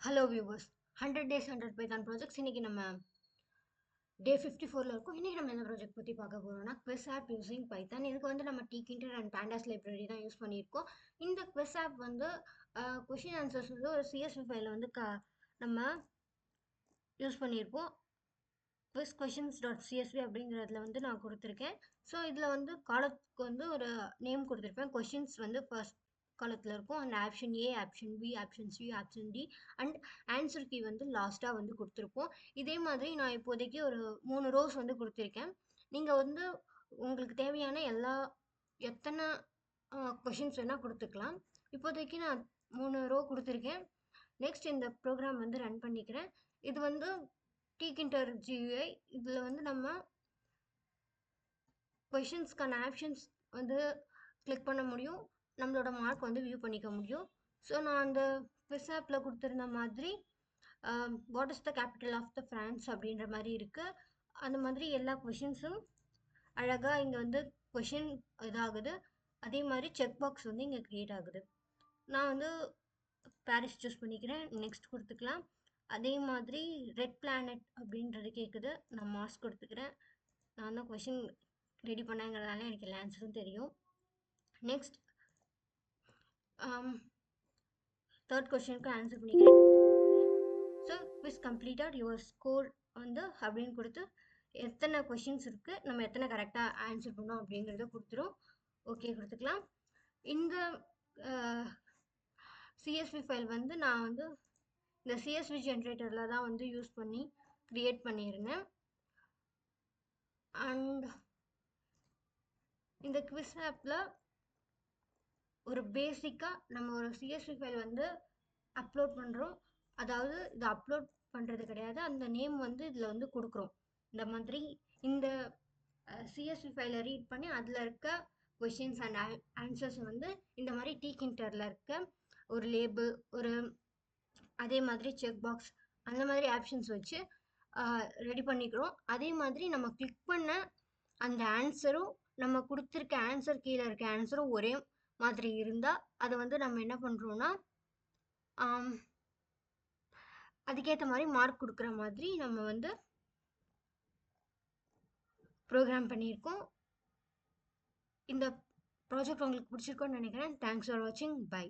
Hello viewers. 100 days 100 Python projects இன்னைக்கு நம்ம டே 54ல இருக்கோம். இன்னைக்கு நம்ம என்ன ப்ராஜெக்ட் பற்றி பார்க்க போறோம்னா குவிஸ் ஆப் யூசிங் பைத்தான். இதுக்கு வந்து நம்ம tkinter அண்ட் pandas லைப்ரரி தான் யூஸ் பண்ணியிருக்கோம். இந்த குவிஸ் ஆப் வந்து கொஷின் ஆன்சர்ஸ் வந்து ஒரு CSV ஃபைல வந்து நம்ம யூஸ் பண்ணியிருப்போம். quizquestions.csv அப்படிங்கிறதுல வந்து நான் கொடுத்துருக்கேன். ஸோ இதில் வந்து காலத்துக்கு வந்து ஒரு நேம் கொடுத்துருப்பேன். கொஷின்ஸ் வந்து ஃபர்ஸ்ட் காலத்தில் இருக்கும். And option A, option B, option C, option D and answer key வந்து லாஸ்ட்டாக வந்து கொடுத்துருப்போம். இதே மாதிரி நான் இப்போதைக்கு ஒரு 3 ரோஸ் வந்து கொடுத்துருக்கேன். நீங்கள் வந்து உங்களுக்கு தேவையான எத்தனை கொஷின்ஸ் வேணால் கொடுத்துக்கலாம். இப்போதைக்கு நான் 3 ரோ கொடுத்துருக்கேன். நெக்ஸ்ட் இந்த ப்ரோக்ராம் வந்து ரன் பண்ணிக்கிறேன். இது வந்து tkinter GUI. இதில் வந்து நம்ம கொஷின்ஸ்க்கான ஆப்ஷன்ஸ் வந்து கிளிக் பண்ண முடியும். நம்மளோட மார்க் வந்து வியூ பண்ணிக்க முடியும். ஸோ நான் அந்த குவிஸ் ஆப்பில் கொடுத்துருந்த மாதிரி what is the capital of the France அப்படின்ற மாதிரி இருக்குது. அந்த மாதிரி எல்லா கொஷின்ஸும் அழகாக இங்கே வந்து கொஷின் இதாகுது. அதே மாதிரி செக் பாக்ஸ் வந்து இங்கே க்ரியேட் ஆகுது. நான் வந்து பாரிஸ் சூஸ் பண்ணிக்கிறேன். நெக்ஸ்ட் கொடுத்துக்கலாம். அதே மாதிரி ரெட் பிளானட் அப்படின்றது கேட்குது. நான் மார்க்ஸ் கொடுத்துக்கிறேன். நான் தான் கொஷின் ரெடி பண்ணேங்கிறதுனால எனக்கு எல்லா ஆன்சரும் தெரியும். நெக்ஸ்ட் தேர்ட் கொஷினுக்கு ஆன்சர் பண்ணிக்கிறேன். So quiz completed your score வந்து அப்படின்னு கொடுத்து எத்தனை கொஷின்ஸ் இருக்குது, நம்ம எத்தனை கரெக்டாக ஆன்சர் பண்ணோம் அப்படிங்கிறத கொடுத்துரும். ஓகே கொடுத்துக்கலாம். இந்த CSV ஃபைல் வந்து நான் வந்து இந்த CSV ஜென்ரேட்டரில் தான் வந்து யூஸ் பண்ணி க்ரியேட் பண்ணியிருந்தேன். அண்ட் இந்த குவிஸ் ஆப்பில் ஒரு பேசிக்காக நம்ம ஒரு CSV ஃபைல் வந்து அப்லோட் பண்ணுறோம். அதாவது இது அப்லோட் பண்ணுறது கிடையாது, அந்த நேம் வந்து இதில் வந்து கொடுக்குறோம். இந்த மாதிரி இந்த CSV ஃபைலை ரீட் பண்ணி அதில் இருக்க கொஷின்ஸ் அண்ட் ஆன்சர்ஸ் வந்து இந்த மாதிரி tkinterல இருக்க ஒரு லேபிள், ஒரு அதே மாதிரி செக் பாக்ஸ், அந்த மாதிரி ஆப்ஷன்ஸ் வச்சு ரெடி பண்ணிக்கிறோம். அதே மாதிரி நம்ம கிளிக் பண்ண அந்த ஆன்சரும் நம்ம கொடுத்துருக்க ஆன்சர் கீழே இருக்க ஆன்சரும் ஒரே மாதிரி இருந்தால் அதை வந்து நம்ம என்ன பண்ணுறோன்னா அதுக்கேற்ற மாதிரி மார்க் கொடுக்குற மாதிரி நம்ம வந்து ப்ரோக்ராம் பண்ணியிருக்கோம். இந்த ப்ராஜெக்ட் உங்களுக்கு பிடிச்சிருக்கோன்னு நினைக்கிறேன். தேங்க்ஸ் ஃபார் வாட்சிங். பை.